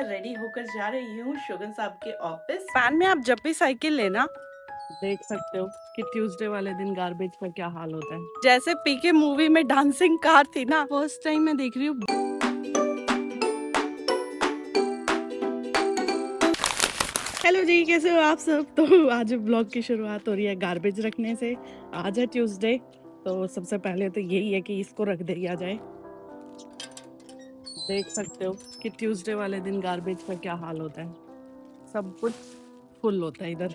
Ready होकर जा रही हूँ शोगन साहब के ऑफिस। पैन में आप जब भी साइकिल लेना देख सकते हो कि ट्यूसडे वाले दिन गार्बेज का क्या हाल होता है। जैसे पीके मूवी में डांसिंग कार थी ना, फर्स्ट टाइम मैं देख रही हूँ। हेलो जी, कैसे हो आप सब। तो आज ब्लॉग की शुरुआत हो रही है गार्बेज रखने से। आज है ट्यूसडे, तो सबसे पहले तो यही है कि इसको रख दिया जाए। देख सकते हो कि ट्यूसडे वाले दिन गार्बेज का क्या हाल होता है। सब कुछ फुल होता है इधर,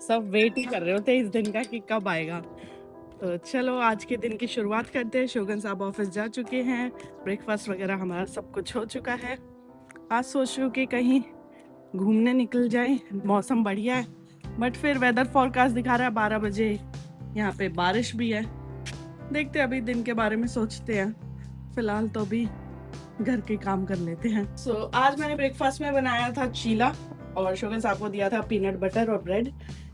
सब वेट ही कर रहे होते हैं इस दिन का कि कब आएगा। तो चलो आज के दिन की शुरुआत करते हैं। शोगन साहब ऑफिस जा चुके हैं, ब्रेकफास्ट वगैरह हमारा सब कुछ हो चुका है। आज सोच रही हूँ कि कहीं घूमने निकल जाए, मौसम बढ़िया है, बट फिर वेदर फोरकास्ट दिखा रहा है 12 बजे यहाँ पे बारिश भी है। देखते हैं, अभी दिन के बारे में सोचते हैं। फिलहाल तो अभी घर के काम कर लेते हैं। आज मैंने ब्रेकफास्ट में बनाया था चीला, और शोगन साहब को दिया था पीनट बटर और ब्रेड,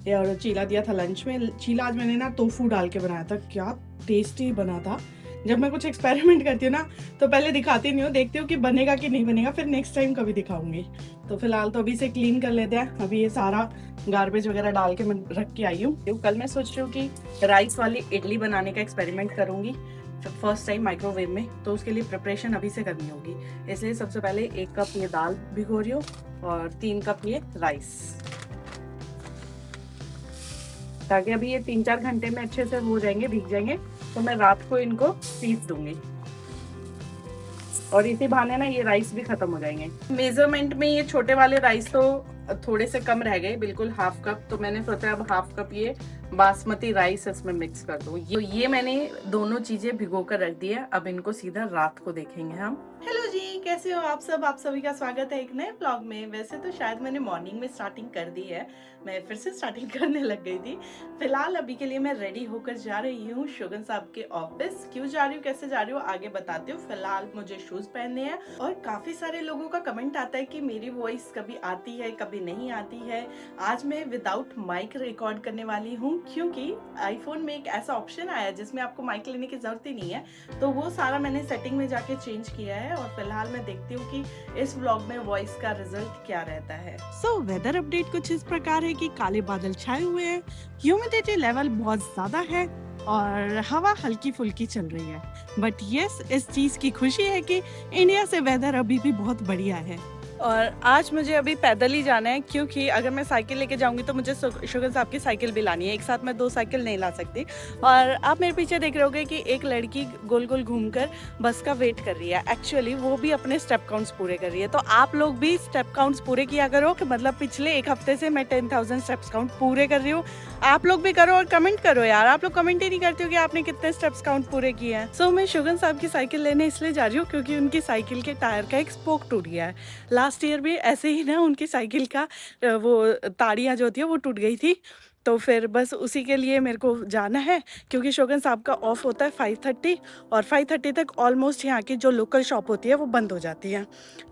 और चीला दिया था लंच में। चीला आज मैंने ना टोफू डाल के बनाया था, क्या टेस्टी बना था। जब मैं कुछ एक्सपेरिमेंट करती हूँ ना, तो पहले दिखाती नहीं हूँ, देखती हूँ कि बनेगा कि नहीं बनेगा, फिर नेक्स्ट टाइम कभी दिखाऊंगी। तो फिलहाल तो अभी से क्लीन कर लेते हैं। अभी ये सारा गार्बेज वगैरह डाल के मैं रख के आई हूँ। कल मैं सोच रही हूँ कि राइस वाली इडली बनाने का एक्सपेरिमेंट करूंगी फर्स्ट टाइम माइक्रोवेव में, तो उसके लिए प्रिपरेशन अभी से करनी होगी। इसलिए सबसे पहले 1 कप ये दाल भिगो रही हूँ और 3 कप ये राइस, ताकि अभी ये 3-4 घंटे में अच्छे से हो जाएंगे, भीग जाएंगे। तो मैं रात को इनको पीस दूंगी और इसी बहाने ना ये राइस भी खत्म हो जाएंगे। मेजरमेंट में ये छोटे वाले राइस तो थोड़े से कम रह गए, बिल्कुल हाफ कप। तो मैंने सोचा अब हाफ कप ये बासमती राइस इसमें मिक्स कर दूं। ये मैंने दोनों चीजें भिगो कर रख दी है। अब इनको सीधा रात को देखेंगे हम। हेलो जी, कैसे हो आप सब। आप सभी का स्वागत है एक नए ब्लॉग में। वैसे तो शायद मैंने मॉर्निंग में स्टार्टिंग कर दी है, मैं फिर से स्टार्टिंग करने लग गई थी। फिलहाल अभी के लिए मैं रेडी होकर जा रही हूँ शोगन साहब के ऑफिस। क्यों जा रही हूँ, कैसे जा रही हूँ, आगे बताती हूँ। फिलहाल मुझे शूज पहनने हैं, और काफी सारे लोगों का कमेंट आता है कि मेरी वॉइस कभी आती है कभी नहीं आती है। आज मैं विदाउट माइक रिकॉर्ड करने वाली हूँ, क्योंकि आईफोन में एक ऐसा ऑप्शन आया है जिसमें आपको माइक लेने की जरूरत ही नहीं है। तो वो सारा मैंने सेटिंग में जाके चेंज किया है, और फिलहाल मैं देखती हूँ कि इस व्लॉग में वॉइस का रिजल्ट क्या रहता है। वेदर अपडेट कुछ इस प्रकार है कि काले बादल छाए हुए हैं, ह्यूमिडिटी लेवल बहुत ज्यादा है और हवा हल्की फुल्की चल रही है। बट यस, इस चीज की खुशी है कि इंडिया से वेदर अभी भी बहुत बढ़िया है। और आज मुझे अभी पैदल ही जाना है, क्योंकि अगर मैं साइकिल लेके जाऊंगी तो मुझे शोगन साहब की साइकिल भी लानी है। एक साथ मैं 2 साइकिल नहीं ला सकती। और आप मेरे पीछे देख रहे होगे कि एक लड़की गोल गोल घूमकर बस का वेट कर रही है। एक्चुअली वो भी अपने स्टेप काउंट्स पूरे कर रही है। तो आप लोग भी स्टेप काउंट्स पूरे किया करो, कि मतलब पिछले 1 हफ्ते से मैं 10,000 स्टेप्स काउंट पूरे कर रही हूँ। आप लोग भी करो और कमेंट करो यार। आप लोग कमेंट ही नहीं करते हो कि आपने कितने स्टेप्स काउंट पूरे किए हैं। सो मैं शोगन साहब की साइकिल लेने इसलिए जा रही हूँ क्योंकि उनकी साइकिल के टायर का एक स्पोक टूट गया है। लास्ट ईयर भी ऐसे ही ना उनकी साइकिल का वो ताड़ियाँ जो होती है वो टूट गई थी। तो फिर बस उसी के लिए मेरे को जाना है, क्योंकि शोगन साहब का ऑफ होता है 5:30, और 5:30 तक ऑलमोस्ट यहाँ की जो लोकल शॉप होती है वो बंद हो जाती है।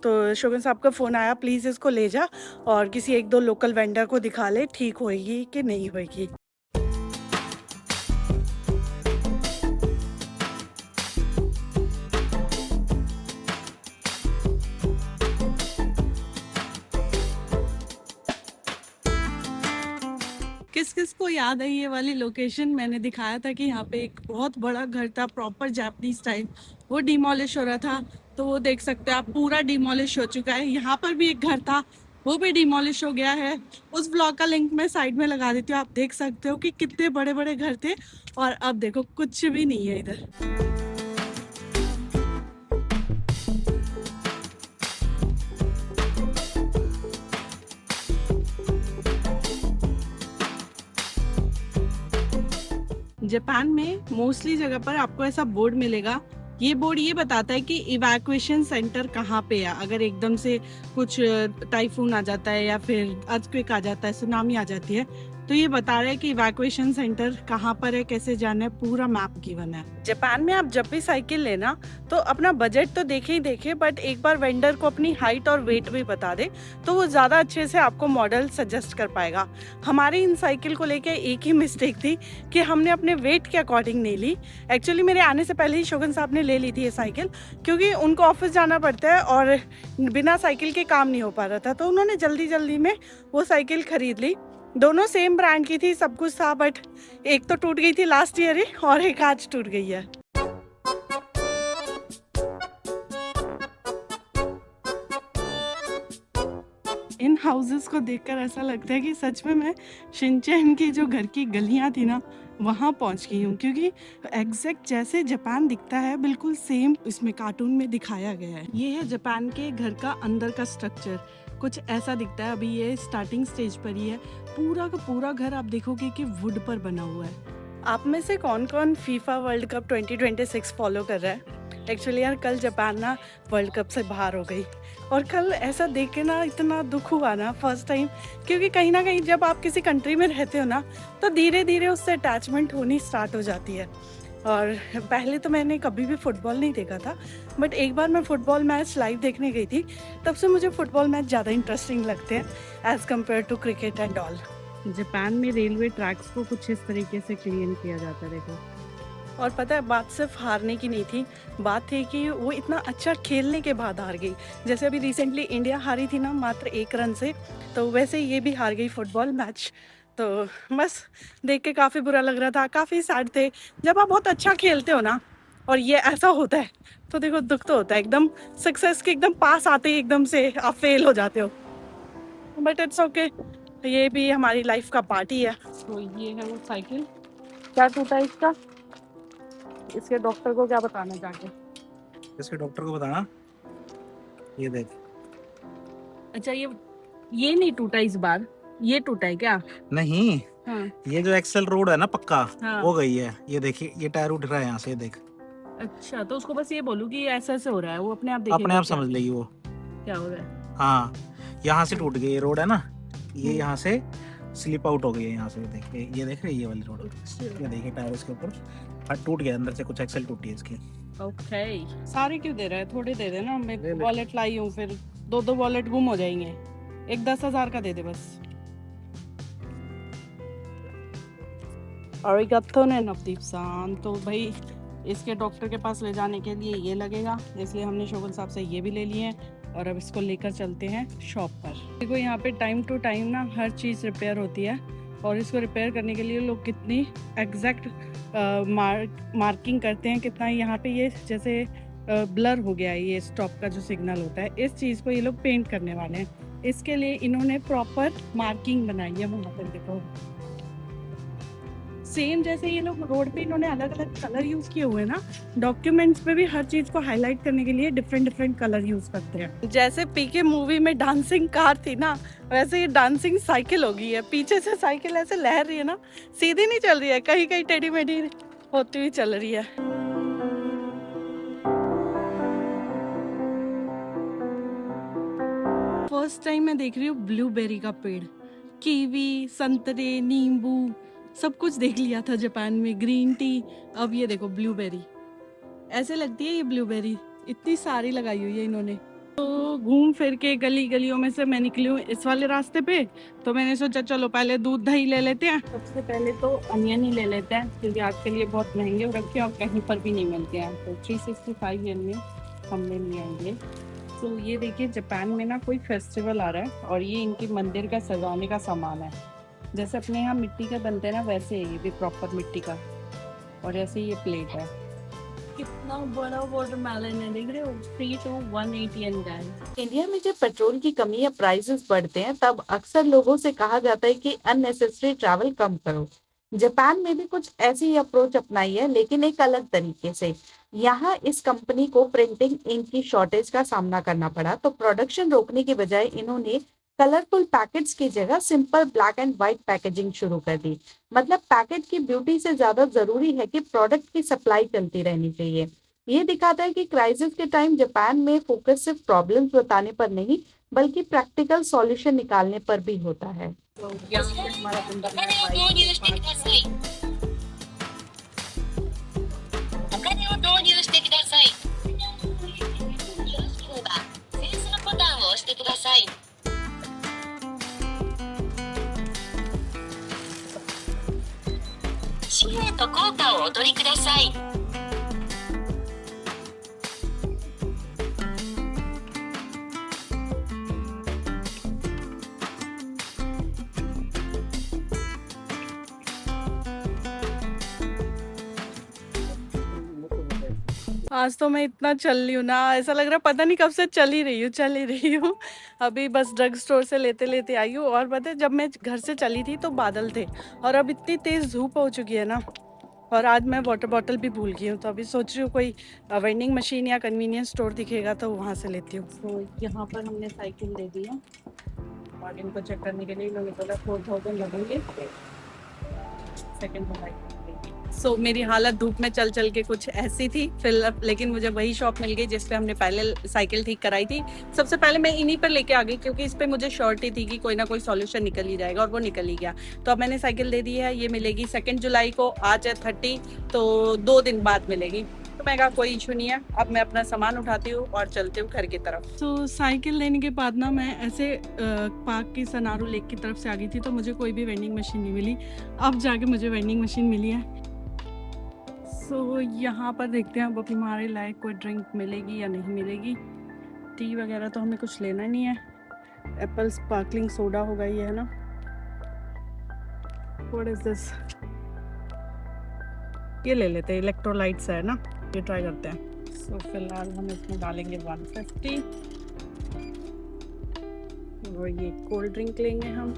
तो शोगन साहब का फ़ोन आया, प्लीज़ इसको ले जा और किसी 1-2 लोकल वेंडर को दिखा ले, ठीक होएगी कि नहीं होएगी। किस किस को याद है ये वाली लोकेशन, मैंने दिखाया था कि यहाँ पे एक बहुत बड़ा घर था प्रॉपर जापानीज टाइप, वो डिमोलिश हो रहा था। तो वो देख सकते हैं आप, पूरा डिमोलिश हो चुका है। यहाँ पर भी एक घर था, वो भी डिमोलिश हो गया है। उस ब्लॉग का लिंक मैं साइड में लगा देती हूँ, आप देख सकते हो कि कितने बड़े बड़े घर थे, और अब देखो कुछ भी नहीं है इधर। जापान में मोस्टली जगह पर आपको ऐसा बोर्ड मिलेगा। ये बोर्ड ये बताता है कि इवैक्यूएशन सेंटर कहाँ पे है। अगर एकदम से कुछ टाइफून आ जाता है या फिर अर्थक्वेक आ जाता है, सुनामी आ जाती है, तो ये बता रहे हैं कि इवैक्यूएशन सेंटर कहाँ पर है, कैसे जाना है, पूरा मैप गिवन है। जापान में आप जब भी साइकिल लेना तो अपना बजट तो देखे ही देखे, बट एक बार वेंडर को अपनी हाइट और वेट भी बता दे तो वो ज़्यादा अच्छे से आपको मॉडल सजेस्ट कर पाएगा। हमारी इन साइकिल को लेके एक ही मिस्टेक थी कि हमने अपने वेट के अकॉर्डिंग नहीं ली। एक्चुअली मेरे आने से पहले ही शोगन साहब ने ले ली थी ये साइकिल, क्योंकि उनको ऑफिस जाना पड़ता है और बिना साइकिल के काम नहीं हो पा रहा था, तो उन्होंने जल्दी जल्दी में वो साइकिल खरीद ली। दोनों सेम ब्रांड की थी, सब कुछ था, बट एक तो टूट गई थी लास्ट ईयर ही और एक आज टूट गई है। इन हाउसेस को देखकर ऐसा लगता है कि सच में मैं शिनचैन की जो घर की गलियां थी ना वहाँ पहुँच गई हूँ, क्योंकि एग्जैक्ट जैसे जापान दिखता है बिल्कुल सेम इसमें कार्टून में दिखाया गया है। ये है जापान के घर का अंदर का स्ट्रक्चर, कुछ ऐसा दिखता है। अभी ये स्टार्टिंग स्टेज पर ही है। पूरा का पूरा घर आप देखोगे कि वुड पर बना हुआ है। आप में से कौन कौन फीफा वर्ल्ड कप 2026 फॉलो कर रहा है? एक्चुअली यार कल जापान ना वर्ल्ड कप से बाहर हो गई, और कल ऐसा देख के ना इतना दुख हुआ ना फर्स्ट टाइम, क्योंकि कहीं ना कहीं जब आप किसी कंट्री में रहते हो ना तो धीरे धीरे उससे अटैचमेंट होनी स्टार्ट हो जाती है। और पहले तो मैंने कभी भी फुटबॉल नहीं देखा था, बट एक बार मैं फुटबॉल मैच लाइव देखने गई थी, तब से मुझे फुटबॉल मैच ज़्यादा इंटरेस्टिंग लगते हैं as compared to cricket and all. Japan में रेलवे ट्रैक्स को कुछ इस तरीके से क्लीन किया जाता है, देखो। और पता है बात सिर्फ हारने की नहीं थी, बात थी कि वो इतना अच्छा खेलने के बाद हार गई। जैसे अभी रिसेंटली इंडिया हारी थी ना मात्र 1 रन से, तो वैसे ये भी हार गई फुटबॉल मैच। तो बस देख के काफ़ी बुरा लग रहा था, काफ़ी सैड थे। जब आप बहुत अच्छा खेलते हो ना और ये ऐसा होता है तो देखो दुख तो होता है, एकदम सक्सेस के एकदम पास आते ही एकदम से आप फेल हो जाते हो, बट इट्स ओके, ये भी हमारी लाइफ का पार्ट ही है। तो ये है वो साइकिल। क्या टूटा इसका? इसके डॉक्टर को क्या बताना जाके? इसके डॉक्टर को बताना। ये देख। अच्छा ये नहीं टूटा इस बार, ये टूटा है क्या? नहीं, हाँ। ये जो एक्सेल रोड है ना पक्का, हाँ। वो गई है। ये देखिए, ये टायर उठ रहा है यहाँ से, देख। अच्छा, तो उसको बस ये बोलूं कि ऐसा ऐसे हो रहा है, वो अपने आप देखेगा। अपने आप समझ लेगी वो क्या हो रहा है। हाँ, यहाँ से टूट गई ये रोड है ना, ये यहाँ से स्लिप आउट हो गई है यहाँ से। देख, ये देख रही है ये वाली रोड, ये देखिए टायर उसके ऊपर टूट गया, अंदर से कुछ एक्सेल टूटी है इसकी। ओके, सारे क्यों दे रहा है? थोड़े दे देना, मैं वॉलेट लाई हूँ, फिर 2 वॉलेट गुम हो जाएंगे। एक 10,000 का दे दे बस। अरिगातो ने नवदीप सान। तो भाई इसके डॉक्टर के पास ले जाने के लिए ये लगेगा, इसलिए हमने शोगन साहब से ये भी ले लिए हैं, और अब इसको लेकर चलते हैं शॉप पर। देखो यहाँ पे टाइम टू टाइम ना हर चीज़ रिपेयर होती है, और इसको रिपेयर करने के लिए लोग कितनी एग्जैक्ट मार्किंग करते हैं, कितना यहाँ पे ये जैसे ब्लर हो गया है ये स्टॉप का जो सिग्नल होता है, इस चीज़ को ये लोग पेंट करने वाले हैं। इसके लिए इन्होंने प्रॉपर मार्किंग बनाई है वहाँ पर, देखो सेम जैसे ये लोग रोड पे इन्होंने अलग अलग कलर यूज किए हुए हैं ना, डॉक्यूमेंट्स पे भी हर चीज को हाईलाइट करने के लिए डिफरेंट डिफरेंट कलर यूज करते हैं। जैसे पीके मूवी में डांसिंग कार थी ना, वैसे ये डांसिंग साइकिल हो गई है। पीछे से साइकिल ऐसे लहर रही है ना, सीधी नहीं चल रही है, कहीं कहीं टेढ़ी मेढ़ी होती हुई चल रही है। फर्स्ट टाइम मैं देख रही हूँ ब्लूबेरी का पेड़। कीवी, संतरे, नींबू सब कुछ देख लिया था जापान में, ग्रीन टी, अब ये देखो ब्लूबेरी। ऐसे लगती है ये ब्लूबेरी, इतनी सारी लगाई हुई है इन्होंने। तो घूम फिर के गली गलियों में से मैं निकली हूँ इस वाले रास्ते पे, तो मैंने सोचा चलो पहले दूध दही ले लेते हैं। सबसे पहले तो अनियन ही ले लेते हैं, क्योंकि आजकल ये बहुत महंगे हो रखे हैं और कहीं पर भी नहीं मिलते हैं। तो 365 येन में हमने लिए आएंगे। तो ये देखिए जापान में ना कोई फेस्टिवल आ रहा है, और ये इनकी मंदिर का सजाने का सामान है। जैसे अपने यहाँ मिट्टी के बनते हैं ना, वैसे ये भी प्रॉपर मिट्टी का, और ऐसे ये प्लेट है। कितना बड़ा वाटरमेलन है, देख रहे हो? 3 to 180 yen का है। इंडिया में जब पेट्रोल की कमी या प्राइसेस बढ़ते हैं तब अक्सर लोगों से कहा जाता है कि अननेसेसरी ट्रैवल कम करो। जापान में भी कुछ ऐसी ही अप्रोच अपनाई है, लेकिन एक अलग तरीके से। यहाँ इस कंपनी को प्रिंटिंग इंक की शॉर्टेज का सामना करना पड़ा, तो प्रोडक्शन रोकने के बजाय इन्होंने कलरफुल पैकेट्स की जगह simple black and white packaging शुरू कर दी। मतलब पैकेट की ब्यूटी से ज्यादा जरूरी है कि प्रोडक्ट की सप्लाई चलती रहनी चाहिए। ये दिखाता है कि क्राइसिस के टाइम जापान में फोकस सिर्फ प्रॉब्लम्स बताने पर नहीं बल्कि प्रैक्टिकल सॉल्यूशन निकालने पर भी होता है। तो यहाँ पे हमारा बन ओ रहा 金 है を導入してください。お金を導入してください。よろしければセールスのボタンを押してください。紙幣と硬貨をお取りください。आज तो मैं इतना चल रही हूँ ना, ऐसा लग रहा है पता नहीं कब से चल ही रही हूँ। अभी बस ड्रग स्टोर से लेते लेते आई हूँ। और पता है जब मैं घर से चली थी तो बादल थे और अब इतनी तेज़ धूप हो चुकी है ना। और आज मैं वाटर बॉटल भी भूल गई हूँ, तो अभी सोच रही हूँ कोई वेंडिंग मशीन या कन्वीनियंस स्टोर दिखेगा तो वहाँ से लेती हूँ। तो यहाँ पर हमने साइकिल दे दी है और इनको चेक करने के लिए इन्होंने बोला 4000 लगेंगे सेकेंड साइकिल। सो मेरी हालत धूप में चल चल के कुछ ऐसी थी फिर, लेकिन मुझे वही शॉप मिल गई जिस पे हमने पहले साइकिल ठीक कराई थी। सबसे पहले मैं इन्हीं पर लेके आ गई क्योंकि इस पे मुझे श्योरिटी थी कि कोई ना कोई सॉल्यूशन निकल ही जाएगा, और वो निकल ही गया। तो अब मैंने साइकिल दे दी है, ये मिलेगी 2 जुलाई को। आज है 30, तो 2 दिन बाद मिलेगी। तो मैं कहा कोई इशू नहीं है, अब मैं अपना सामान उठाती हूँ और चलती हूँ घर की तरफ। तो साइकिल लेने के बाद ना मैं ऐसे पार्क की सनारू लेक की तरफ से आ गई थी, तो मुझे कोई भी वेंडिंग मशीन नहीं मिली। अब जाके मुझे वेंडिंग मशीन मिली है। सो यहाँ पर देखते हैं अब हमारे लायक कोई ड्रिंक मिलेगी या नहीं मिलेगी। टी वगैरह तो हमें कुछ लेना नहीं है। एप्पल स्पार्कलिंग सोडा होगा ये, है ना। What is this? ये ले लेते हैं, इलेक्ट्रोलाइट्स है ना, ये ट्राई करते हैं। सो फिलहाल हम इसमें डालेंगे 150 और ये कोल्ड ड्रिंक लेंगे हम।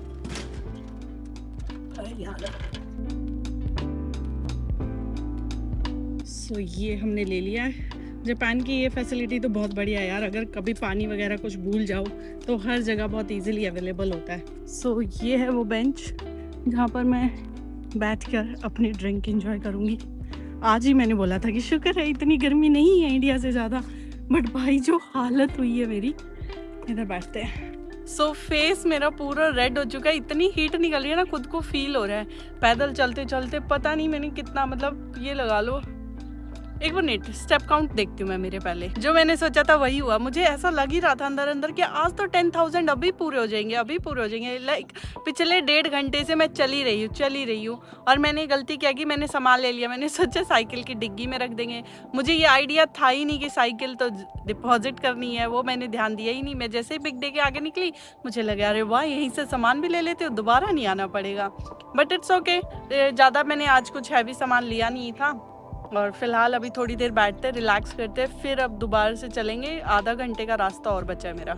सो ये हमने ले लिया है। जापान की ये फैसिलिटी तो बहुत बढ़िया है यार, अगर कभी पानी वगैरह कुछ भूल जाओ तो हर जगह बहुत इजीली अवेलेबल होता है। सो ये है वो बेंच जहाँ पर मैं बैठकर अपनी ड्रिंक एंजॉय करूँगी। आज ही मैंने बोला था कि शुक्र है इतनी गर्मी नहीं है इंडिया से ज़्यादा, बट भाई जो हालत हुई है मेरी। इधर बैठते हैं। सो फेस मेरा पूरा रेड हो चुका है, इतनी हीट निकल रही है ना, खुद को फील हो रहा है। पैदल चलते चलते पता नहीं मैंने कितना, मतलब ये लगा लो, एक मिनट स्टेप काउंट देखती हूँ मैं मेरे पहले। जो मैंने सोचा था वही हुआ। मुझे ऐसा लग ही रहा था अंदर अंदर कि आज तो 10,000 अभी पूरे हो जाएंगे। लाइक पिछले 1.5 घंटे से मैं चली रही हूँ। और मैंने गलती क्या की, मैंने सामान ले लिया। मैंने सोचा साइकिल की डिग्गी में रख देंगे। मुझे ये आइडिया था ही नहीं कि साइकिल तो डिपॉजिट करनी है, वो मैंने ध्यान दिया ही नहीं। मैं जैसे ही बिग डे के आगे निकली मुझे लगा अरे वाह यहीं से सामान भी ले लेते हो, दोबारा नहीं आना पड़ेगा। बट इट्स ओके, ज़्यादा मैंने आज कुछ हैवी सामान लिया नहीं था। और फिलहाल अभी थोड़ी देर बैठते रिलैक्स करते, फिर अब दोबारा से चलेंगे। आधा घंटे का रास्ता और बचा है मेरा।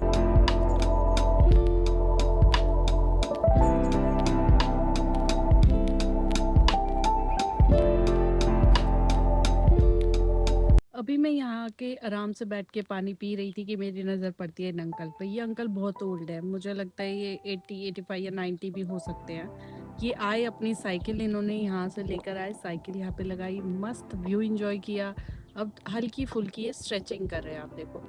अभी मैं यहाँ आके आराम से बैठ के पानी पी रही थी कि मेरी नज़र पड़ती है इन अंकल पे। ये अंकल बहुत ओल्ड है, मुझे लगता है ये 80, 85 या 90 भी हो सकते हैं। ये आए अपनी साइकिल इन्होंने यहाँ से लेकर आए, साइकिल यहाँ पे लगाई, मस्त व्यू एंजॉय किया। अब हल्की फुल्की स्ट्रेचिंग कर रहे हैं आप देखो।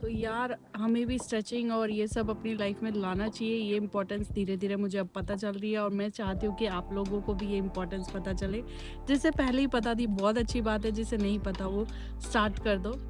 तो यार हमें भी स्ट्रेचिंग और ये सब अपनी लाइफ में लाना चाहिए। ये इम्पोर्टेंस धीरे धीरे मुझे अब पता चल रही है, और मैं चाहती हूँ कि आप लोगों को भी ये इम्पोर्टेंस पता चले। जिसे पहले ही पता थी बहुत अच्छी बात है, जिसे नहीं पता वो स्टार्ट कर दो।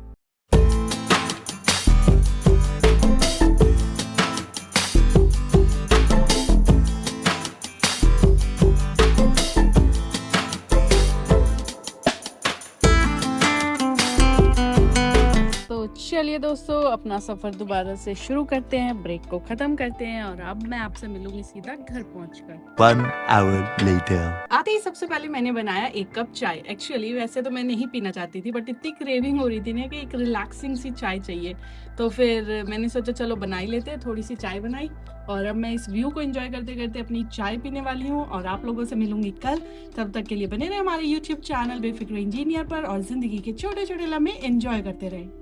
चलिए दोस्तों अपना सफ़र दोबारा से शुरू करते हैं, ब्रेक को ख़त्म करते हैं, और अब मैं आपसे मिलूंगी सीधा घर पहुंचकर। 1 hour later. आते ही सबसे पहले मैंने बनाया 1 कप चाय। एक्चुअली वैसे तो मैं नहीं पीना चाहती थी, बट इतनी क्रेविंग हो रही थी ना कि एक रिलैक्सिंग सी चाय चाहिए, तो फिर मैंने सोचा चलो बना ही लेते हैं। थोड़ी सी चाय बनाई और अब मैं इस व्यू को एंजॉय करते करते अपनी चाय पीने वाली हूँ, और आप लोगों से मिलूंगी कल। तब तक के लिए बने रहे हमारे YouTube चैनल बेफिक्र इंजीनियर पर, और ज़िंदगी के छोटे छोटे लम्हे एंजॉय करते रहें।